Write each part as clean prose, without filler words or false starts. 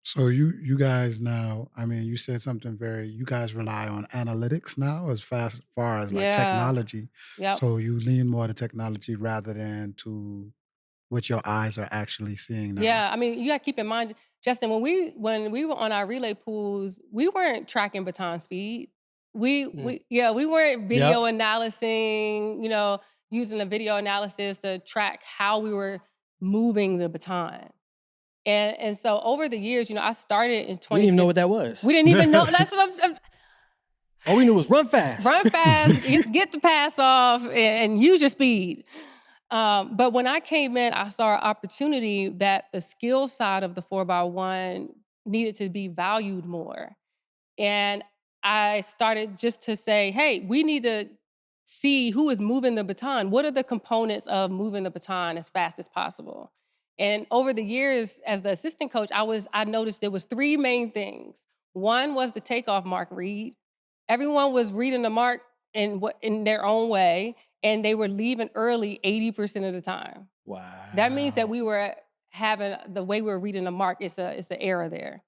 So you guys now, I mean, you said something you guys rely on analytics now as far as like Yeah. technology. Yep. So you lean more to technology rather than to what your eyes are actually seeing now. Yeah, I mean, you gotta keep in mind, Justin, when we were on our relay pools, we weren't tracking baton speed. Mm. We weren't Yep. video analyzing, using the video analysis to track how we were moving the baton. And so over the years, I started in We didn't even know 2015. what that was. We didn't even know. That's what All we knew was run fast. run fast, get the pass off, and use your speed. But when I came in, I saw an opportunity that the skill side of the 4x1 needed to be valued more. And I started just to say, hey, we need to see who is moving the baton. What are the components of moving the baton as fast as possible? And over the years, as the assistant coach, I noticed there was three main things. One was the takeoff mark read. Everyone was reading the mark in their own way, and they were leaving early 80% of the time. That means that Wow. we were having the way we were reading the mark. It's an error there.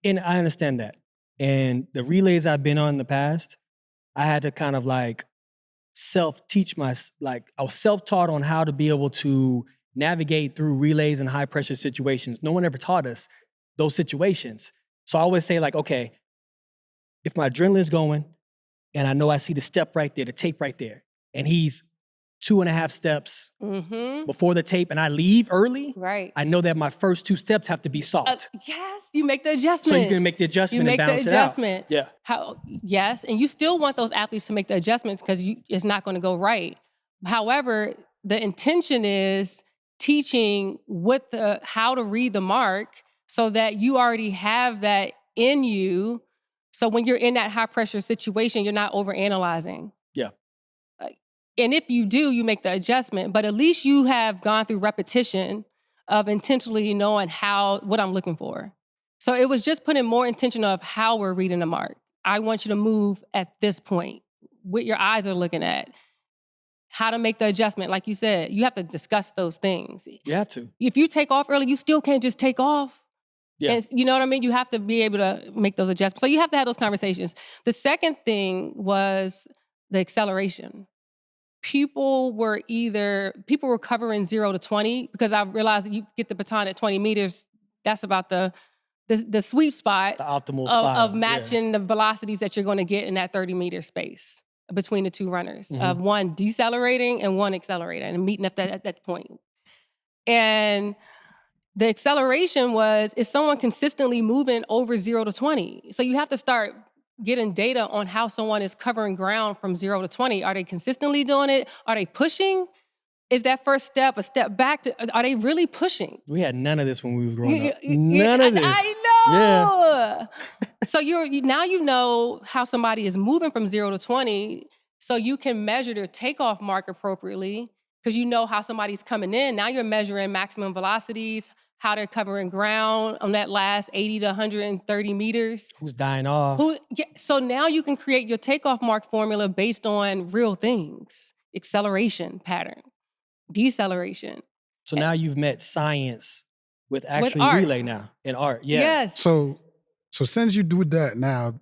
And I understand that. And the relays I've been on in the past, I had to kind of like self-teach like I was self-taught on how to be able to navigate through relays and high pressure situations. No one ever taught us those situations. So I always say like, okay, if my adrenaline's going and I know I see the step right there, the tape right there, and he's 2.5 steps Mm-hmm. before the tape and I leave early, Right. I know that my first 2 steps have to be soft. Yes, you make the So adjustment. you can make the You adjustment and make the balance it adjustment. out. Yeah. Yes, and you still want those athletes to make the adjustments because it's not going to go right. However, the intention is teaching how to read the mark so that you already have that in you. So when you're in that high pressure situation, you're not overanalyzing. Yeah. And if you do, you make the adjustment. But at least you have gone through repetition of intentionally knowing what I'm looking for. So it was just putting more intention of how we're reading the mark. I want you to move at this point, what your eyes are looking at, how to make the adjustment. Like you said, you have to discuss those things. You have to. If you take off early, you still can't just take off. Yeah. And you know what I mean? You have to be able to make those adjustments. So you have to have those conversations. The second thing was the acceleration. People were covering 0 to 20 because I realized that you get the baton at 20 meters. That's about the sweet spot The optimal spot. of matching the velocities that you're going to get in that 30-meter space between the two runners, of one decelerating and one accelerating and meeting at that point. And the acceleration is someone consistently moving over 0 to 20. So you have to start getting data on how someone is covering ground from 0 to 20. Are they consistently doing it? Are they pushing? Is that first step a step back? Are they really pushing? We had none of this when we were growing up. None None of this. I know. Yeah. So now you know how somebody is moving from 0 to 20, so you can measure their takeoff mark appropriately because you know how somebody's coming in. Now you're measuring maximum velocities, how they're covering ground on that last 80 to 130 meters. Who's dying off? So now you can create your takeoff mark formula based on real things: acceleration pattern, deceleration. So now you've met science with actually art. relay now and art. Yeah. Yes. So since you do that now,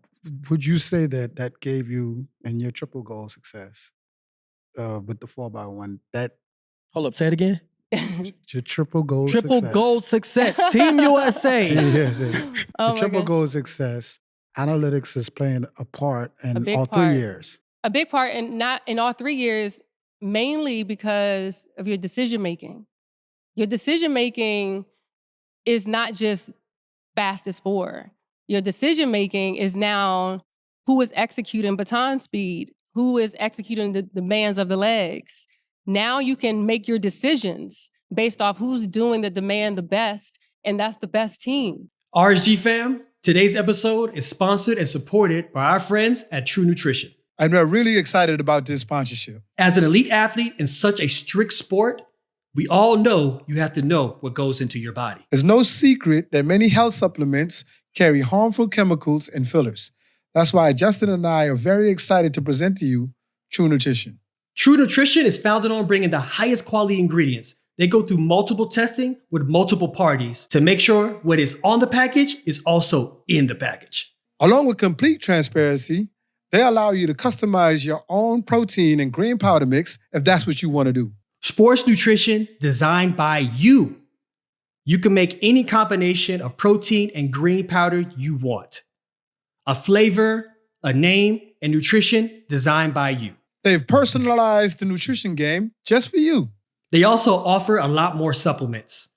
would you say that gave you in your triple goal success with the 4x1 that Hold up, say it again. your triple goal Triple success. gold success. Team USA. Yes. Oh The my triple God. goal success, analytics is playing a part in big all part. 3 years. A big part, and not in all 3 years, mainly because of your decision making. Your decision making is not just fastest 4. Your decision making is now who is executing baton speed, who is executing the demands of the legs. Now you can make your decisions based off who's doing the demand the best, and that's the best team. RSG fam, today's episode is sponsored and supported by our friends at True Nutrition. And we're really excited about this sponsorship. As an elite athlete in such a strict sport, we all know you have to know what goes into your body. It's no secret that many health supplements carry harmful chemicals and fillers. That's why Justin and I are very excited to present to you True Nutrition. True Nutrition is founded on bringing the highest quality ingredients They go through multiple testing with multiple parties to make sure what is on the package is also in the package. Along with complete transparency, they allow you to customize your own protein and green powder mix if that's what you want to do. Sports nutrition designed by you. You can make any combination of protein and green powder you want. A flavor, a name, and nutrition designed by you. They've personalized the nutrition game just for you. They also offer a lot more supplements.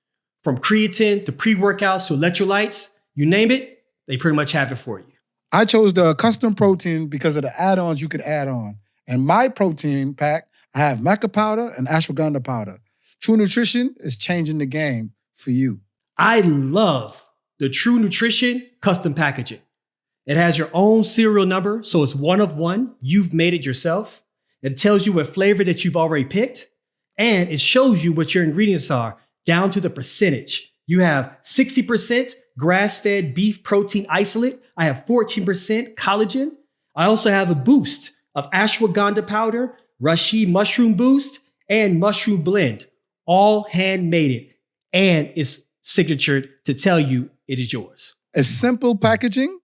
From creatine to pre-workouts to electrolytes, you name it, they pretty much have it for you. I chose the custom protein because of the add-ons you could add on. In my protein pack, I have maca powder and ashwagandha powder. True Nutrition is changing the game for you. I love the True Nutrition custom packaging. It has your own serial number, so it's one of one. You've made it yourself. It tells you what flavor that you've already picked, and it shows you what your ingredients are down to the percentage. You have 60% grass-fed beef protein isolate. I have 14% collagen. I also have a boost of ashwagandha powder, reishi mushroom boost, and mushroom blend, all handmade and it's signatured to tell you it is yours. A simple packaging,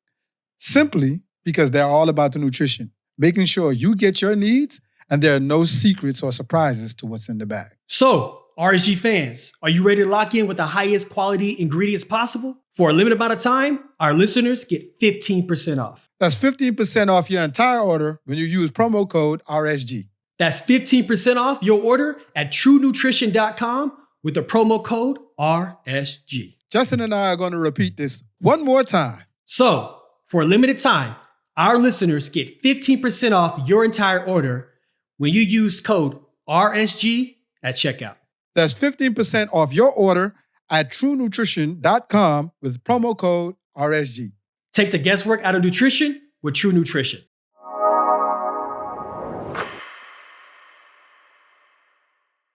simply because they're all about the nutrition, making sure you get your needs and there are no secrets or surprises to what's in the bag. So, RSG fans, are you ready to lock in with the highest quality ingredients possible? For a limited amount of time, our listeners get 15% off. That's 15% off your entire order when you use promo code RSG. That's 15% off your order at truenutrition.com with the promo code RSG. Justin and I are going to repeat this one more time. So, for a limited time, our listeners get 15% off your entire order when you use code RSG at checkout. That's 15% off your order at truenutrition.com with promo code RSG. Take the guesswork out of nutrition with True Nutrition.